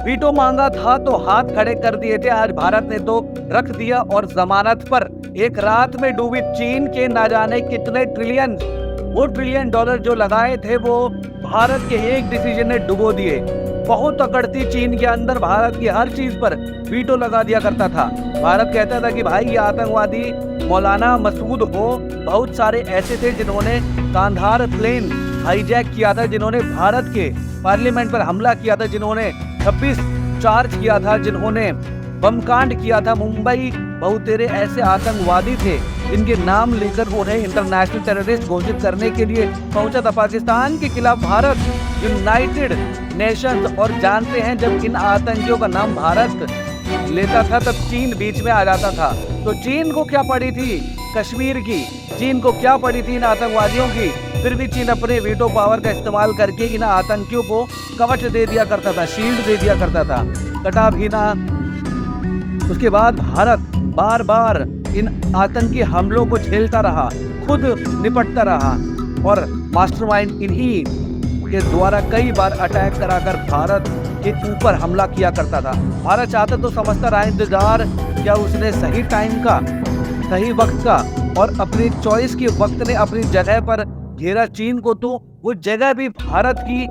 Veto मांगा था तो हाथ खड़े कर दिए थे, आज भारत ने तो रख दिया और जमानत पर। एक रात में डूबी चीन के ना जाने कितने ट्रिलियन, वो ट्रिलियन डॉलर जो लगाए थे वो भारत के एक डिसीजन ने डुबो दिए। बहुत अकड़ थी चीन के अंदर, भारत की हर चीज पर वीटो लगा दिया करता था। भारत कहता था कि भाई ये आतंकवादी मौलाना मसूद हो, बहुत सारे ऐसे थे जिन्होंने कांधार प्लेन हाईजैक किया था, जिन्होंने भारत के पार्लियामेंट पर हमला किया था, जिन्होंने 26 चार्ज किया था, जिन्होंने बमकांड किया था। मुंबई बहुत तेरे ऐसे आतंकवादी थे जिनके नाम लेकर उन्हें इंटरनेशनल टेररिस्ट घोषित करने के लिए पहुंचा था पाकिस्तान के खिलाफ भारत, यूनाइटेड नेशंस। और जानते हैं जब इन आतंकियों का नाम भारत लेता था तब चीन बीच में आ जाता था। तो चीन को क्या पड़ी थी कश्मीर की, चीन को क्या पड़ी थी इन आतंकवादियों की, फिर भी चीन अपने वीटो पावर का इस्तेमाल करके इन आतंकियों को कवच दे दिया करता था, शील्ड दे दिया करता था, कटा भी ना। उसके बाद भारत बार बार इन आतंकी हमलों को झेलता रहा, खुद निपटता रहा और मास्टरमाइंड इन्हीं के द्वारा कई बार अटैक कराकर भारत के ऊपर हमला किया करता था। भारत चाहता तो समझता रहा इंतजार, क्या उसने सही टाइम का, सही वक्त का और अपनी चॉइस के वक्त ने अपनी जगह पर घेरा चीन को। तो वो जगह भी भारत की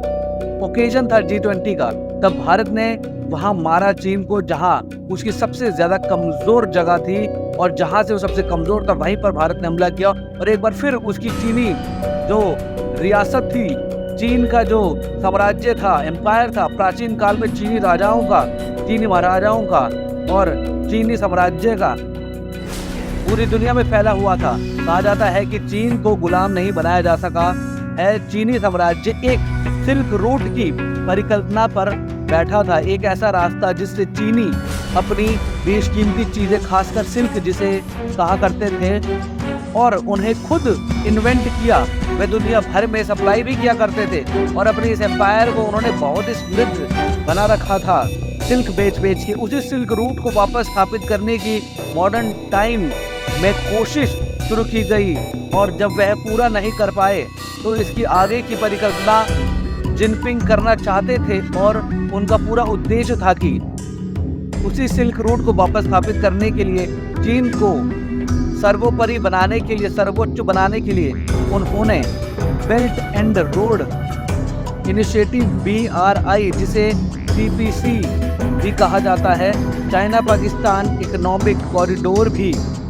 ओकेजन था G20 का, तब भारत ने वहां मारा चीन को जहां उसकी सबसे ज्यादा कमजोर जगह थी और जहां से वो सबसे कमजोर था वहीं पर भारत ने हमला किया। और एक बार फिर उसकी चीनी जो रियासत थी, चीन का जो साम्राज्य था, एम्पायर था, प्राचीन काल में चीनी राजाओं का, चीनी महाराजाओं का और चीनी साम्राज्य का पूरी दुनिया में फैला हुआ था। कहा जाता है कि चीन को गुलाम नहीं बनाया जा सका है। चीनी साम्राज्य एक सिल्क रूट की परिकल्पना पर बैठा था, एक ऐसा रास्ता जिससे चीनी अपनी बेशकीमती चीजें, खासकर सिल्क जिसे कहा करते थे, और उन्हें खुद इन्वेंट किया। वे दुनिया भर में सप्लाई भी किया करते थे और अपने इस एम्पायर को उन्होंने बहुत ही समृद्ध बना रखा था सिल्क बेच बेच के। उसी सिल्क रूट को वापस स्थापित करने की मॉडर्न टाइम में कोशिश शुरू की गई और जब वह पूरा नहीं कर पाए तो इसकी आगे की परिकल्पना जिनपिंग करना चाहते थे और उनका पूरा उद्देश्य था कि उसी सिल्क रूट को वापस स्थापित करने के लिए, चीन को सर्वोपरि बनाने के लिए, सर्वोच्च बनाने के लिए उन्होंने belt and road initiative BRI, जिसे CPC भी कहा जाता है, चाइना पाकिस्तान इकोनॉमिक कॉरिडोर भी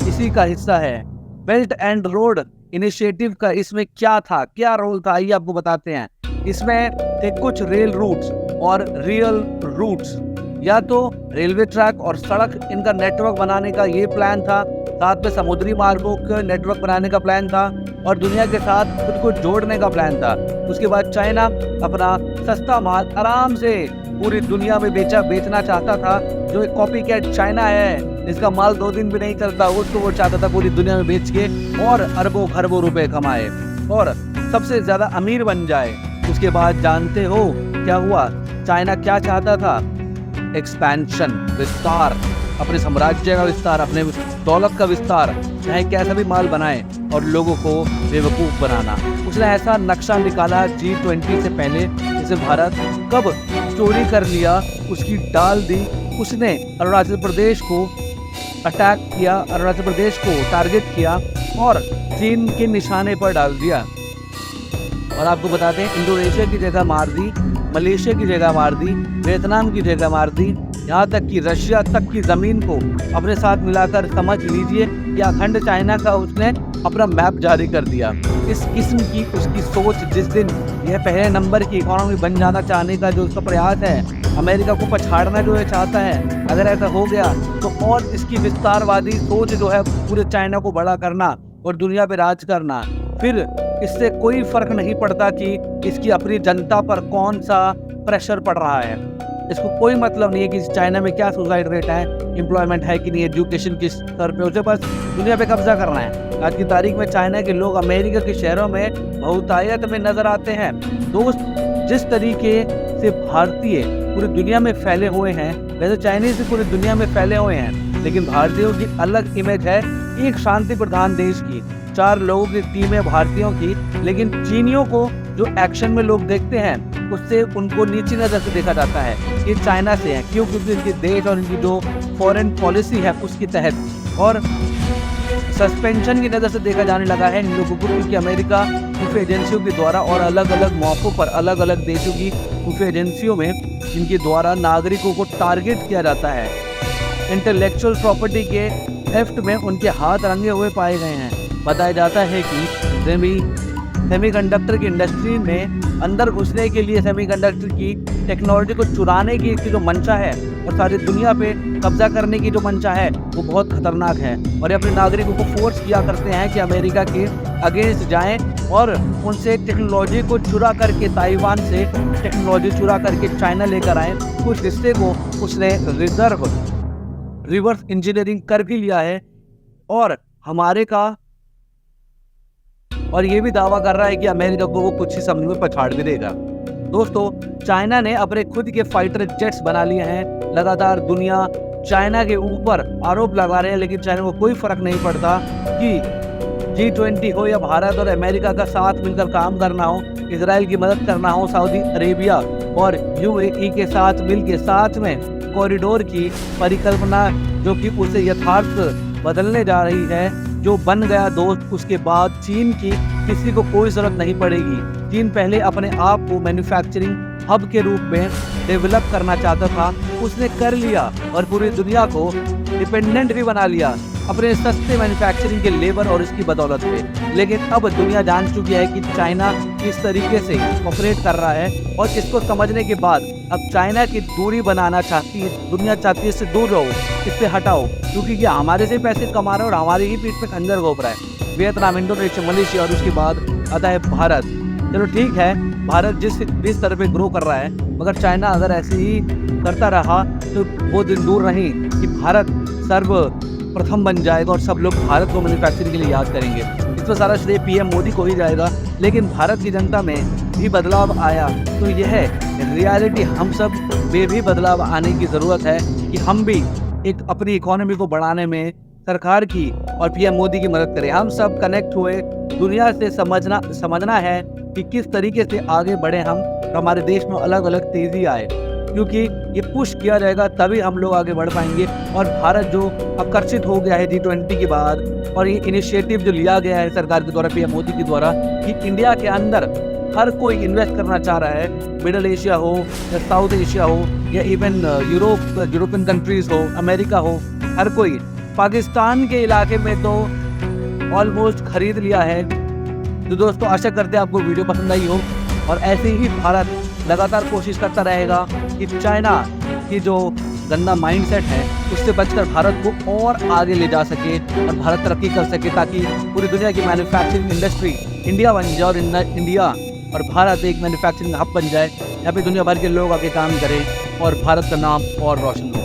इसी का हिस्सा है। बेल्ट एंड रोड इनिशिएटिव का इसमें क्या था, क्या रोल था, आइए आपको बताते हैं। इसमें थे कुछ रेल रूट्स और रियल रूट्स, या तो रेलवे ट्रैक और सड़क, इनका नेटवर्क बनाने का ये प्लान था। साथ में समुद्री मार्गों का नेटवर्क बनाने का प्लान था और दुनिया के साथ खुद को जोड़ने का प्लान था। उसके बाद चाइना अपना सस्ता माल आराम से पूरी दुनिया में बेचना चाहता था। जो एक कॉपी कैट चाइना है, इसका माल 2 दिन भी नहीं चलता, उसको वो चाहता था पूरी दुनिया में बेच के और अरबों खरबों रुपए कमाए और सबसे ज्यादा अमीर बन जाए। उसके बाद जानते हो क्या हुआ, चाइना क्या चाहता था? एक्सपेंशन, विस्तार, अपने साम्राज्य का विस्तार, अपने दौलत का विस्तार, चाहे कैसा भी माल बनाए और लोगों को बेवकूफ़ बनाना। उसने ऐसा नक्शा निकाला G20 से पहले, जिसे भारत कब चोरी कर लिया, उसकी डाल दी। उसने अरुणाचल प्रदेश को अटैक किया, अरुणाचल प्रदेश को टारगेट किया और चीन के निशाने पर डाल दिया। और आपको बताते हैं, इंडोनेशिया की जगह मार दी, मलेशिया की जगह मार दी, वियतनाम की जगह मार दी, यहाँ तक कि रशिया तक की ज़मीन को अपने साथ मिलाकर समझ लीजिए कि अखंड चाइना का उसने अपना मैप जारी कर दिया। इस किस्म की उसकी सोच, जिस दिन यह पहले नंबर की इकोनॉमी बन जाना चाहने का जो उसका प्रयास है, अमेरिका को पछाड़ना जो है चाहता है, अगर ऐसा हो गया तो और इसकी विस्तारवादी सोच जो है पूरे चाइना को बड़ा करना और दुनिया पे राज करना, फिर इससे कोई फर्क नहीं पड़ता कि इसकी अपनी जनता पर कौन सा प्रेशर पड़ रहा है। इसको कोई मतलब नहीं है कि चाइना में क्या सुसाइड रेट है, एम्प्लॉयमेंट है कि नहीं, एजुकेशन किस स्तर पे, उसे बस दुनिया पे कब्जा करना है। आज की तारीख में चाइना के लोग अमेरिका के शहरों में बहुतायत में नजर आते हैं। दोस्त, जिस तरीके से भारतीय पूरी दुनिया में फैले हुए हैं, वैसे चाइनीज पूरी दुनिया में फैले हुए हैं, लेकिन भारतीयों की अलग इमेज है, एक शांति प्रधान देश की, 4 लोगों की टीम है भारतीयों की। लेकिन चीनियों को जो एक्शन में लोग देखते हैं उससे उनको नीची नज़र से देखा जाता है। ये चाइना से है, क्यों? क्योंकि इनके देश और इनकी जो फॉरेन पॉलिसी है उसके तहत, और सस्पेंशन की नज़र से देखा जाने लगा है इन लोगों को, क्योंकि अमेरिका कुछ एजेंसियों के द्वारा और अलग अलग मौक़ों पर अलग अलग देशों की कुछ एजेंसियों में इनके द्वारा नागरिकों को टारगेट किया जाता है। इंटेलेक्चुअल प्रॉपर्टी के थेफ्ट में उनके हाथ रंगे हुए पाए गए हैं। बताया जाता है कि सेमीकंडक्टर की इंडस्ट्री में अंदर घुसने के लिए, सेमीकंडक्टर की टेक्नोलॉजी को चुराने की जो मंशा है और सारी दुनिया पे कब्जा करने की जो मंशा है वो बहुत खतरनाक है, और ये अपने नागरिकों को फोर्स किया करते हैं कि अमेरिका के अगेंस्ट जाएं और उनसे टेक्नोलॉजी को चुरा करके, ताइवान से टेक्नोलॉजी चुरा करके चाइना लेकर आएँ। कुछ हिस्से को उसने रिवर्स इंजीनियरिंग कर भी लिया है, और और ये भी दावा कर रहा है कि अमेरिका को वो कुछ ही समय में पछाड़ भी देगा। दोस्तों, चाइना ने अपने खुद के फाइटर जेट्स बना लिए हैं। लगातार दुनिया चाइना के ऊपर आरोप लगा रहे हैं, लेकिन चाइना को कोई फर्क नहीं पड़ता कि G20 हो या भारत और अमेरिका का साथ मिलकर काम करना हो, इजराइल की मदद करना हो, सऊदी अरेबिया और UAE के साथ मिलकर साथ में कॉरिडोर की परिकल्पना, जो कि उसे यथार्थ बदलने जा रही है, जो बन गया दोस्त, उसके बाद चीन की किसी को कोई ज़रूरत नहीं पड़ेगी। चीन पहले अपने आप को मैन्युफैक्चरिंग हब के रूप में डेवलप करना चाहता था, उसने कर लिया और पूरी दुनिया को डिपेंडेंट भी बना लिया अपने सस्ते मैन्युफैक्चरिंग के लेबर और इसकी बदौलत पे। लेकिन अब दुनिया जान चुकी है कि चाइना किस तरीके से ऑपरेट कर रहा है, और इसको समझने के बाद अब चाइना की दूरी बनाना चाहती है, दुनिया चाहती है इससे दूर रहो, इससे हटाओ, क्योंकि ये हमारे से पैसे कमा रहा है और हमारी ही पीठ पे खंजर घोंप रहा है। वियतनाम, इंडोनेशिया, मलेशिया और उसके बाद आता है भारत। चलो ठीक है, भारत जिस तरह पे ग्रो कर रहा है, मगर चाइना अगर ऐसे ही करता रहा तो वो दिन दूर नहीं कि भारत सर्वप्रथम बन जाएगा और सब लोग भारत को मैन्युफैक्चरिंग के लिए याद करेंगे। इसमें सारा श्रेय PM मोदी को ही जाएगा। लेकिन भारत की जनता में भी बदलाव आया, तो यह रियलिटी हम सब में भी बदलाव आने की ज़रूरत है कि हम भी एक अपनी इकोनॉमी को बढ़ाने में सरकार की और PM मोदी की मदद करें। हम सब कनेक्ट हुए, दुनिया से समझना है कि किस तरीके से आगे बढ़े हम, हमारे देश में अलग अलग तेज़ी आए, क्योंकि ये पुश किया जाएगा तभी हम लोग आगे बढ़ पाएंगे। और भारत जो आकर्षित हो गया है G20 के बाद, और ये इनिशिएटिव जो लिया गया है सरकार के द्वारा, PM मोदी के द्वारा, कि इंडिया के अंदर हर कोई इन्वेस्ट करना चाह रहा है, मिडल एशिया हो या साउथ एशिया हो या इवन यूरोपियन कंट्रीज़ हो, अमेरिका हो, हर कोई। पाकिस्तान के इलाके में तो ऑलमोस्ट खरीद लिया है। तो दोस्तों, आशा करते हैं आपको वीडियो पसंद आई हो, और ऐसे ही भारत लगातार कोशिश करता रहेगा कि चाइना की जो गंदा माइंडसेट है उससे बचकर भारत को और आगे ले जा सके और भारत तरक्की कर सके, ताकि पूरी दुनिया की मैन्युफैक्चरिंग इंडस्ट्री इंडिया बन जाए और इंडिया और भारत एक मैन्युफैक्चरिंग हब बन जाए। यहाँ पे दुनिया भर के लोग आके काम करें और भारत का नाम और रोशन हो।